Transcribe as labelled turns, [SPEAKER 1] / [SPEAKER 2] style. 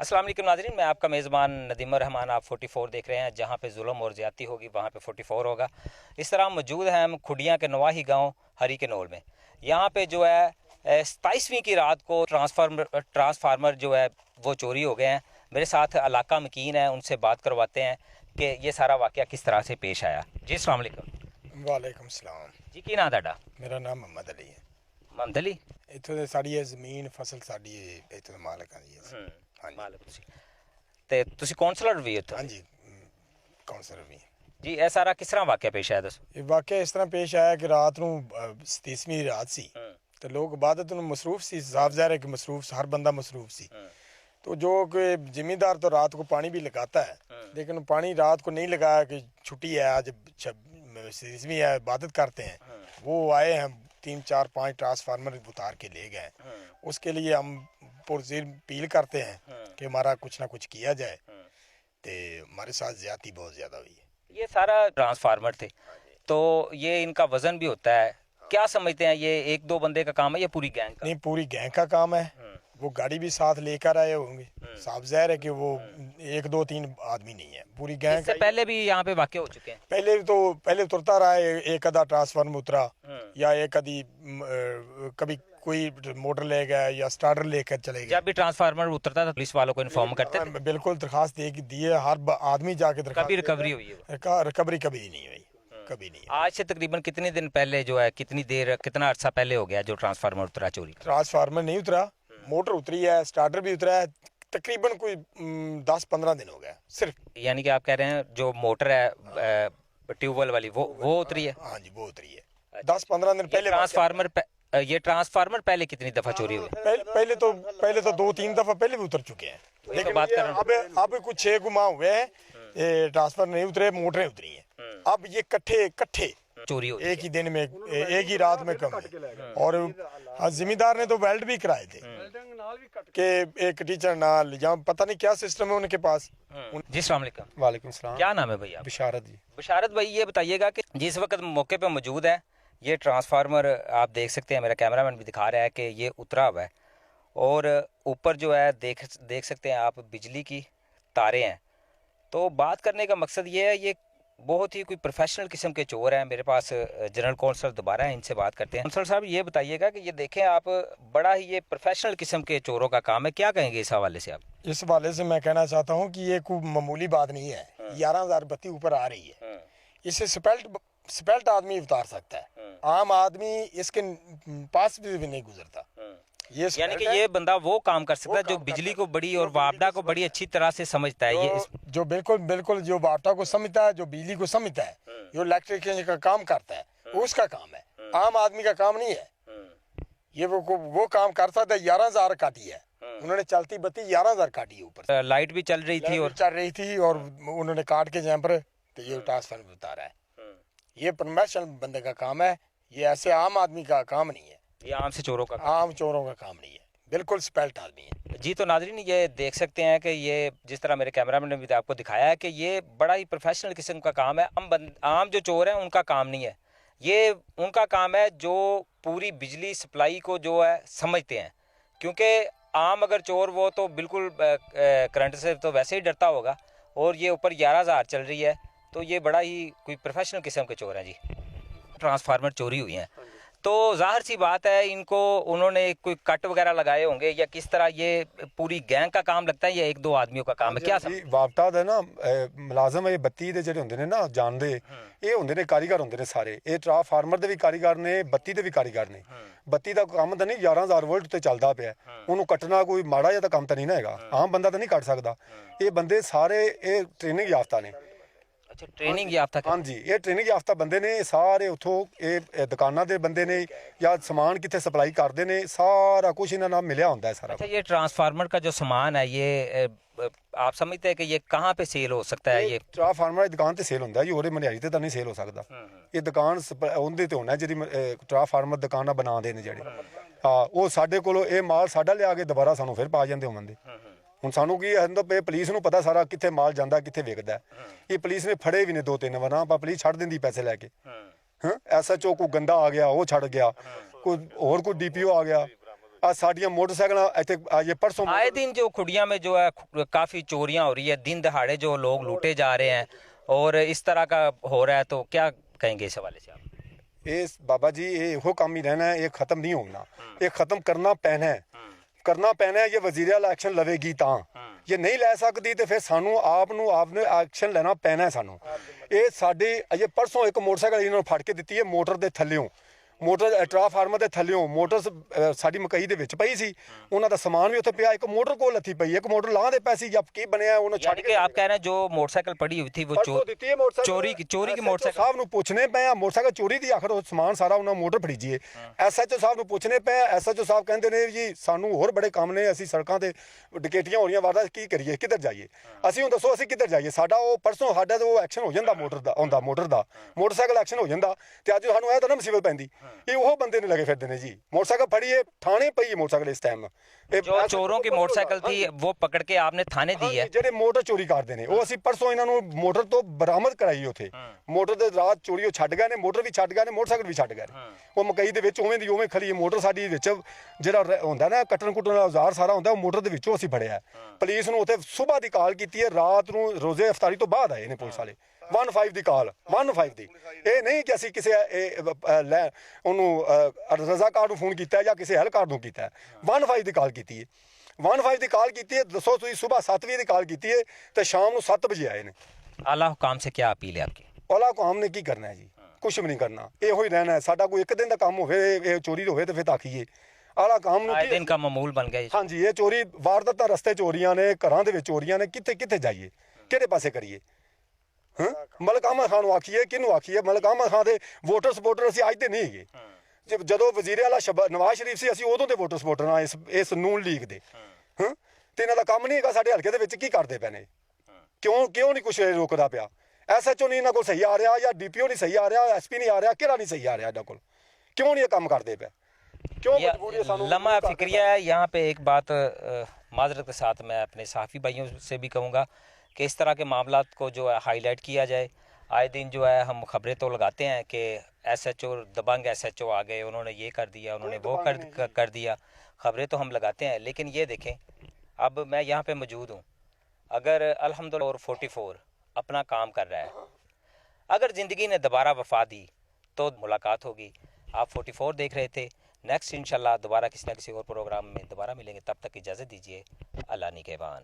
[SPEAKER 1] अस्सलाम वालेकुम नाज़रीन, मैं आपका मेज़बान नदीम रहमान। आप 44 देख रहे हैं। जहाँ पे जुल्म और ज़्यादती होगी वहाँ पे 44 होगा। इस तरह मौजूद हैं हम खुडियाँ के नवाही गांव हरी के नोल में। यहाँ पे जो है 27वीं की रात को ट्रांसफार्मर जो है वो चोरी हो गए हैं। मेरे साथ इलाका मकीन है, उनसे बात करवाते हैं कि ये सारा वाक़या किस तरह से पेश आया। जी अस्सलाम वालेकुम।
[SPEAKER 2] वालेकुम सलाम।
[SPEAKER 1] जी की नाम ਤੁਹਾਡਾ?
[SPEAKER 2] मेरा नाम मोहम्मद अली है।
[SPEAKER 1] मोहम्मद अली।
[SPEAKER 2] इतों दे साड़ी है ज़मीन फसल साड़ी इतों दे मालिक दी है। हाँ जी।
[SPEAKER 1] मालिक ਤੁਸੀਂ ਤੇ ਤੁਸੀਂ ਕਾਉਂਸਲਰ ਵੀ ਹੋ?
[SPEAKER 2] हाँ जी, काउंसलर भी।
[SPEAKER 1] जी ਇਹ ਸਾਰਾ ਕਿਸ ਤਰ੍ਹਾਂ ਵਾਕਿਆ ਪੇਸ਼ ਆਇਆ ਦੱਸੋ।
[SPEAKER 2] ये वाकया इस तरह पेश आया कि रात ਨੂੰ 30ਵੀਂ ਰਾਤ ਸੀ ਤੇ ਲੋਕ ਇਬਾਦਤ ਨੂੰ ਮਸरूफ ਸੀ। साफ ज़ाहिर है कि मसरूफ हर बंदा मसरूफ सी। तो जो कि ज़मींदार तो रात को पानी भी लगाता है, लेकिन पानी रात को नहीं लगाया कि छुट्टी है आज 30वीं है इबादत करते हैं। वो आए हैं 3 4 5 ट्रांसफार्मर उतार के ले गए। उसके लिए हम पुरज़िर अपील करते हैं कि हमारा कुछ ना कुछ किया जाए। तो हमारे साथ ज़्यादती बहुत ज़्यादा हुई है।
[SPEAKER 1] ये सारा ट्रांसफार्मर थे तो ये इनका वजन भी होता है, क्या समझते हैं ये एक दो बंदे का काम है या पूरी गैंग का?
[SPEAKER 2] नहीं, पूरी गैंग का काम है। वो गाड़ी भी साथ लेकर आए होंगे। साफ ज़ाहिर है कि वो 1 2 3 आदमी नहीं है, पूरी गैंग।
[SPEAKER 1] इससे पहले भी यहाँ पे वाक़े हो चुके हैं?
[SPEAKER 2] पहले उतरता रहा है, एक आधा ट्रांसफार्मर उतरा या एक आधी कभी कोई मोटर ले गया या स्टार्टर लेकर चले गए।
[SPEAKER 1] जब भी ट्रांसफार्मर उतरता था पुलिस वालों को इन्फॉर्म करते थे?
[SPEAKER 2] बिल्कुल दरखास्त दिए, हर आदमी जाके दरखास्त।
[SPEAKER 1] कभी रिकवरी हुई है?
[SPEAKER 2] रिकवरी कभी नहीं हुई, कभी नहीं।
[SPEAKER 1] आज से तकरीबन कितने दिन पहले जो है, कितनी देर, कितना अर्सा पहले हो गया जो ट्रांसफार्मर उतरा चोरी?
[SPEAKER 2] ट्रांसफार्मर नहीं उतरा, मोटर उतरी है, स्टार्टर भी उतरा है। तकरीबन कोई 10-15 दिन हो गया सिर्फ।
[SPEAKER 1] यानी कि आप कह रहे हैं जो मोटर है ट्यूबवेल वाली वो उतरी है?
[SPEAKER 2] हाँ जी, वो उतरी है 10-15 दिन पहले।
[SPEAKER 1] ये ट्रांसफार्मर पहले कितनी दफा चोरी हुई?
[SPEAKER 2] पहले तो 2-3 दफा पहले भी उतर चुके हैं, लेकिन
[SPEAKER 1] बात कर
[SPEAKER 2] अब कुछ 6 गुमा हुए हैं। ट्रांसफर नहीं उतरे, मोटरें उतरी हैं। अब ये कट्ठे
[SPEAKER 1] चोरी हो
[SPEAKER 2] एक ही दिन में, एक ही रात में कम है। और जिम्मेदार ने तो वेल्ड भी कराए थे कि एक टीचर नाल या पता नहीं क्या सिस्टम है उनके पास।
[SPEAKER 1] जी अस्सलाम वालेकुम।
[SPEAKER 3] वालेकुम सलाम।
[SPEAKER 1] क्या नाम है भैया?
[SPEAKER 3] बिशारत जी।
[SPEAKER 1] बिशारत भाई, ये बताइएगा कि जिस वक्त मौके पे मौजूद है, ये ट्रांसफार्मर आप देख सकते हैं, मेरा कैमरामैन भी दिखा रहा है कि ये उतरा हुआ है और ऊपर जो है देख सकते हैं आप बिजली की तारें हैं। तो बात करने का मकसद ये है, ये बहुत ही कोई प्रोफेशनल किस्म के चोर हैं। मेरे पास जनरल काउंसलर दोबारा है, इनसे बात करते हैं। काउंसलर साहब, ये बताइएगा कि ये देखें आप, बड़ा ही ये प्रोफेशनल किस्म के चोरों का काम है, क्या कहेंगे इस हवाले से आप?
[SPEAKER 2] इस हवाले से मैं कहना चाहता हूँ कि ये कोई मामूली बात नहीं है। 11,000 बत्ती ऊपर आ रही है, इसे स्पेल्ट आदमी उतार सकता है, आम आदमी इसके पास भी नहीं गुजरता। ये
[SPEAKER 1] यानी कि ये बंदा वो काम कर सकता है जो बिजली को बड़ी और वापडा को बड़ी अच्छी तरह से समझता है। ये
[SPEAKER 2] जो बिल्कुल जो वापडा को समझता है, जो बिजली को समझता है, जो इलेक्ट्रिशियन का काम करता है, उसका काम है, आम आदमी का काम नहीं है। ये वो काम कर सकता है। 11,000 काटी है उन्होंने, चलती बत्ती 11,000 काटी है। ऊपर
[SPEAKER 1] लाइट भी चल रही थी और
[SPEAKER 2] उन्होंने काट के जैम्पर तो ये ट्रांसफार्मर उतारा है। ये प्रोफेशनल बंदे का काम है, ये ऐसे आम आदमी का काम नहीं है।
[SPEAKER 1] ये आम चोरों का
[SPEAKER 2] काम नहीं है, बिल्कुल स्पेल्ट आदमी है
[SPEAKER 1] जी। तो नाज़रीन, ये देख सकते हैं कि ये जिस तरह मेरे कैमरामैन ने भी आपको दिखाया है कि ये बड़ा ही प्रोफेशनल किस्म का काम है। आम जो चोर हैं उनका काम नहीं है, ये उनका काम है जो पूरी बिजली सप्लाई को जो है समझते हैं। क्योंकि आम अगर चोर वो तो बिल्कुल करंट से तो वैसे ही डरता होगा, और ये ऊपर 11,000 चल रही है, तो ये बड़ा ही कोई प्रोफेशनल किस्म के चोर हैं जी। ट्रांसफार्मर चोरी हुई हैं तो जाहिर सी बात है इनको उन्होंने कोई कट वगैरह लगाए होंगे, या किस तरह ये पूरी गैंग का काम लगता है या 1-2 आदमियों का काम है? क्या
[SPEAKER 3] वापटा दे ना मुलाजम है, बत्ती दे ਜਿਹੜੇ ਹੁੰਦੇ ਨੇ ਨਾ ਜਾਣਦੇ, ਇਹ ਹੁੰਦੇ ਨੇ ਕਾਰੀਗਰ ਹੁੰਦੇ ਨੇ ਸਾਰੇ। ਇਹ ਟਰਾਂਸਫਾਰਮਰ ਦੇ ਵੀ ਕਾਰੀਗਰ ਨੇ, ਬੱਤੀ ਦੇ ਵੀ ਕਾਰੀਗਰ ਨੇ। ਬੱਤੀ ਦਾ ਕੰਮ ਤਾਂ ਨਹੀਂ 11,000 ਵੋਲਟ ਤੇ ਚੱਲਦਾ ਪਿਆ, ਉਹਨੂੰ ਕੱਟਣਾ ਕੋਈ ਮਾੜਾ ਜਿਹਾ ਤਾਂ ਕੰਮ ਤਾਂ ਨਹੀਂ ਨਾ ਹੈਗਾ, ਆਮ ਬੰਦਾ ਤਾਂ ਨਹੀਂ ਕੱਟ ਸਕਦਾ। ਇਹ ਬੰਦੇ ਸਾਰੇ ਇਹ ਟ੍ਰੇਨਿੰਗ ਯਾਫਤਾ ਨੇ।
[SPEAKER 1] अच्छा, ट्रेनिंग याफ्ता?
[SPEAKER 3] हाँ जी, ये ट्रेनिंग याफ्ता बंदे ने सारे। उतो ये दुकाना दे बंदे ने या समान कितने सप्लाई करते ने, सारा कुछ इन्होंने नाल मिलिया होंदा है सारा।
[SPEAKER 1] अच्छा, ये ट्रांसफार्मर का जो सामान है ये आप समझते हैं कि ये कहाँ पे सेल हो सकता है? ये
[SPEAKER 3] ट्रांसफार्मर की दुकान ते सेल होंदा जी, होरे मनियारी ते तां नहीं सेल हो सकदा। ये दुकान उंदे ते होना जेह्ड़ी ट्रांसफार्मर दुकानां बनांदे ने जेह्ड़े। हाँ, वो साडे कोलों ये माल साडा लिया के दोबारा सानूं फिर पा जांदे होंदे। ਹੁਣ ਸਾਨੂੰ ਕੀ ਹੈ, ਪੁਲਿਸ ਨੂੰ ਪਤਾ ਸਾਰਾ ਕਿੱਥੇ ਮਾਲ ਜਾਂਦਾ ਕਿੱਥੇ ਵਿਕਦਾ। ਇਹ ਪੁਲਿਸ ਨੇ ਫੜੇ ਵੀ ਨੇ 2-3 ਵਾਰ, ਆਪਾਂ ਪੁਲਿਸ ਛੱਡ ਦਿੰਦੀ ਪੈਸੇ ਲੈ ਕੇ। ਹਾਂ, ਐਸਐਚਓ ਕੋਈ ਗੰਦਾ ਆ ਗਿਆ ਉਹ ਛੱਡ ਗਿਆ, ਕੋਈ ਹੋਰ ਕੋਈ ਡੀਪੀਓ ਆ ਗਿਆ, ਆ ਸਾਡੀਆਂ ਮੋਟਰਸਾਈਕਲਾਂ ਇੱਥੇ ਇਹ परसों
[SPEAKER 1] आए दिन जो खुडिया में जो है काफ़ी चोरियां हो रही है, दिन दहाड़े जो लोग लूटे जा रहे हैं और इस तरह का हो रहा है, तो क्या कहेंगे इस हवाले से आप?
[SPEAKER 3] ਇਹ ਬਾਬਾ ਜੀ ਇਹ ਇਹੋ ਕੰਮ ਹੀ ਰਹਿਣਾ ਹੈ, ਇਹ ਖਤਮ ਨਹੀਂ ਹੋਣਾ, ਇਹ ਖਤਮ ਕਰਨਾ ਪੈਣਾ ਹੈ, ਕਰਨਾ ਪੈਣਾ ਹੈ। ਇਹ ਵਜ਼ੀਰ ਆਲਾ ਐਕਸ਼ਨ ਲਵੇਗੀ ਤਾਂ, ਜੇ ਨਹੀਂ ਲੈ ਸਕਦੀ ਤੇ ਫਿਰ ਸਾਨੂੰ ਆਪ ਨੂੰ ਐਕਸ਼ਨ ਲੈਣਾ ਪੈਣਾ ਹੈ ਸਾਨੂੰ। ਇਹ ਸਾਡੇ ਅਜੇ ਪਰਸੋਂ ਇੱਕ ਮੋਟਰਸਾਈਕਲ ਇਹਨਾਂ ਨੂੰ ਫੜ ਕੇ ਦਿੱਤੀ ਹੈ ਮੋਟਰ ਦੇ ਥੱਲਿਓਂ, ਮੋਟਰ ਟਰਾਂਸਫਾਰਮਰ ਦੇ ਥੱਲਿਓਂ ਮੋਟਰ ਸਾਡੀ ਮਕਈ ਦੇ ਵਿੱਚ ਪਈ ਸੀ, ਉਹਨਾਂ ਦਾ ਸਮਾਨ ਵੀ ਉੱਥੇ ਪਿਆ, ਇੱਕ ਮੋਟਰ ਕੋਲ ਲੱਥੀ ਪਈ, ਇੱਕ ਮੋਟਰ ਲਾਹ ਦੇ ਪੈਸੀ ਜਬ ਕੀ ਬਣਿਆ ਉਹਨੂੰ ਛੱਡ ਕੇ।
[SPEAKER 1] आप कह रहे हैं जो मोटरसाइकिल पड़ी हुई थी वो चोरी की मोटरसाइकिल
[SPEAKER 3] ਸਾਹਿਬ ਨੂੰ ਪੁੱਛਣੇ ਪਏ ਆ, ਮੋਟਰਸਾਈਕਲ ਚੋਰੀ ਦੀ ਆਖਰ ਉਹ ਸਮਾਨ ਸਾਰਾ ਉਹਨਾਂ ਮੋਟਰ ਫੜੀ ਜੀਏ। ਐਸਐਚਓ ਸਾਹਿਬ ਨੂੰ ਪੁੱਛਣੇ ਪਏ, ਐਸਐਚਓ ਸਾਹਿਬ ਕਹਿੰਦੇ ਨੇ ਜੀ ਸਾਨੂੰ ਹੋਰ ਬੜੇ ਕੰਮ ਨੇ, ਅਸੀਂ ਸੜਕਾਂ ਤੇ ਡਕੈਤੀਆਂ ਹੋ ਰਹੀਆਂ ਵਾਰਦਾਤ ਕੀ ਕਰੀਏ, ਕਿੱਧਰ ਜਾਈਏ, ਅਸੀਂ ਹੁਣ ਦੱਸੋ ਅਸੀਂ ਕਿੱਧਰ ਜਾਈਏ। ਸਾਡਾ ਉਹ ਪਰਸੋਂ ਸਾਡਾ ਤਾਂ ਉਹ ਐਕਸ਼ਨ ਹੋ ਜਾਂਦਾ ਮੋਟਰ ਦਾ, ਆਉਂਦਾ ਮੋਟਰ ਦਾ ਮੋਟਰਸਾਈਕਲ ਐਕਸ਼ਨ ਹੋ ਜਾਂਦਾ, ਤੇ ਅੱਜ ਸਾਨੂੰ ਇਹ ਤਾਂ ਨਾ ਮੁਸੀਬਤ ਪੈਂਦੀ। ਇਹ ਉਹ ਬੰਦੇ ਨੇ लगे फिरते ने जी, मोटरसाइकिल फड़ी है थाने पई है मोटरसाइकिल इस टाइम।
[SPEAKER 1] जो चोरों की मोटरसाइकिल थी वो पकड़ के आपने थाने दी है?
[SPEAKER 3] ਜਿਹੜੇ ਮੋਟਰ ਚੋਰੀ ਕਰਦੇ ਨੇ ਉਹ ਅਸੀਂ ਪਰਸੋਂ ਇਹਨਾਂ ਨੂੰ ਮੋਟਰ ਤੋਂ ਬਰਾਮਦ ਕਰਾਈ ਉੱਥੇ, ਮੋਟਰ ਦੇ ਰਾਤ ਚੋਰੀ ਉਹ ਛੱਡ ਗਏ ਨੇ, ਮੋਟਰ ਵੀ ਛੱਡ ਗਏ ਨੇ, ਮੋਟਰਸਾਈਕਲ ਵੀ ਛੱਡ ਗਏ ਨੇ। ਉਹ ਮਕਈ ਦੇ ਵਿੱਚ ਉਵੇਂ ਦੀ ਉਵੇਂ ਖੜੀ ਮੋਟਰ ਸਾਡੀ ਵਿੱਚ ਜਿਹੜਾ ਹੁੰਦਾ ਨਾ ਕੱਟਣ ਕੁੱਟਣ ਦਾ ਔਜ਼ਾਰ ਸਾਰਾ ਹੁੰਦਾ, ਉਹ ਮੋਟਰ ਦੇ ਵਿੱਚੋਂ ਅਸੀਂ ਫੜਿਆ। ਪੁਲਿਸ ਨੂੰ ਉੱਥੇ ਸਵੇਰ ਦੀ ਕਾਲ ਕੀਤੀ ਹੈ, ਰਾਤ ਨੂੰ ਰੋਜ਼ੇ ਇਫਤਾਰੀ ਤੋਂ ਬਾਅਦ ਆਏ ਨੇ ਪੁਲਿਸ ਵਾਲੇ। 15 ਦੀ ਕਾਲ, 15 ਦੀ, ਇਹ ਨਹੀਂ ਕਿ ਅਸੀਂ ਕਿਸੇ ਉਹਨੂੰ ਰਜ਼ਾਕਾਰ ਨੂੰ ਫੋਨ ਕੀਤਾ ਜਾਂ ਕਿਸੇ ਅਹਿਲਕਾਰ ਨੂੰ ਕੀਤਾ, 15 ਦੀ ਕਾਲ ਕੀਤੀ ਹੈ। 15 ਦੀ ਕਾਲ ਕੀਤੀ ਹੈ, ਦੱਸੋ ਤੁਸੀਂ ਸਵੇਰ 7 ਵਜੇ ਦੀ ਕਾਲ ਕੀਤੀ ਹੈ ਤੇ ਸ਼ਾਮ ਨੂੰ 7 ਵਜੇ ਆਏ ਨੇ।
[SPEAKER 1] आला हुकाम से क्या अपील है आपकी?
[SPEAKER 3] ਆਲਾ ਹੁਕਾਮ ਨੇ ਕੀ ਕਰਨਾ ਹੈ ਜੀ, ਕੁਛ ਵੀ ਨਹੀਂ ਕਰਨਾ, ਇਹੋ ਹੀ ਰਹਿਣਾ ਹੈ। ਸਾਡਾ ਕੋਈ ਇੱਕ ਦਿਨ ਦਾ ਕੰਮ ਹੋਵੇ ਇਹ ਚੋਰੀ ਹੋਵੇ ਤੇ ਫਿਰ ਤਾਕੀਏ ਆਲਾ ਕੰਮ ਨੂੰ।
[SPEAKER 1] आए दिन का मामूल बन गया।
[SPEAKER 3] ਹਾਂਜੀ, ਇਹ ਚੋਰੀ ਵਾਰਦਾਤਾਂ ਰਸਤੇ ਚੋਰੀਆਂ ਨੇ, ਘਰਾਂ ਦੇ ਵਿੱਚ ਚੋਰੀਆਂ ਨੇ, ਕਿੱਥੇ ਕਿੱਥੇ ਜਾਈਏ, ਕਿਹੜੇ ਪਾਸੇ ਕਰੀਏ। ਮਲਕ ਅਹਿਮਦ ਖਾਨ ਨੂੰ ਆਖੀਏ, ਕਿਹਨੂੰ ਆਖੀਏ? ਮਲਕ ਅਹਿਮਦ ਖਾਨ ਦੇ ਵੋਟਰ ਸਪੋਰਟਰ ਅਸੀਂ ਅੱਜ ਦੇ ਨਹੀਂ ਹੈਗੇ। ਜਦੋਂ ਵਜ਼ੀਰ ਆਲਾ ਨਵਾਜ਼ ਸ਼ਰੀਫ ਸੀ ਅਸੀਂ ਉਦੋਂ ਦੇ ਵੋਟਰ ਸਪੋਰਟਰ ਹਾਂ ਇਸ ਨੂਨ ਲੀਗ ਦੇ। ਤੇ ਇਹਨਾਂ ਦਾ ਕੰਮ ਨਹੀਂ ਹੈਗਾ ਸਾਡੇ ਹਲਕੇ ਦੇ ਵਿੱਚ ਕੀ ਕਰਦੇ ਪਏ ਨੇ, ਕਿਉਂ ਨਹੀਂ ਕੁਛ ਰੋਕਦਾ ਪਿਆ? ਐਸਐਚਓ ਨਹੀਂ ਇਹਨਾਂ ਕੋਲ ਸਹੀ ਆ ਰਿਹਾ, ਜਾਂ ਡੀਪੀਓ ਨਹੀਂ ਸਹੀ ਆ ਰਿਹਾ, ਐਸਪੀ ਨਹੀਂ ਆ ਰਿਹਾ, ਕਿਹੜਾ ਨਹੀਂ ਸਹੀ ਆ ਰਿਹਾ ਇਹਨਾਂ ਕੋਲ? ਕਿਉਂ ਨਹੀਂ ਇਹ ਕੰਮ ਕਰਦੇ ਪਏ?
[SPEAKER 1] लम्हा फिक्रिया है। यहाँ पे एक बात माजरत के साथ मैं अपने सहाफ़ी भाइयों से भी कहूँगा कि इस तरह के मामलात को जो है हाईलाइट किया जाए। आए दिन जो है हम खबरें तो लगाते हैं कि एसएचओ दबंग एसएचओ आ गए, उन्होंने ये कर दिया, उन्होंने वो कर दिया, खबरें तो हम लगाते हैं। लेकिन ये देखें, अब मैं यहाँ पे मौजूद हूँ, अगर अल्हम्दुलिल्लाह और 44 अपना काम कर रहा है, अगर ज़िंदगी ने दोबारा वफा दी तो मुलाकात होगी। आप 44 देख रहे थे। नेक्स्ट इंशाल्लाह दोबारा किसी न किसी और प्रोग्राम में दोबारा मिलेंगे, तब तक इजाज़त दीजिए। अल्लाह निगहबान।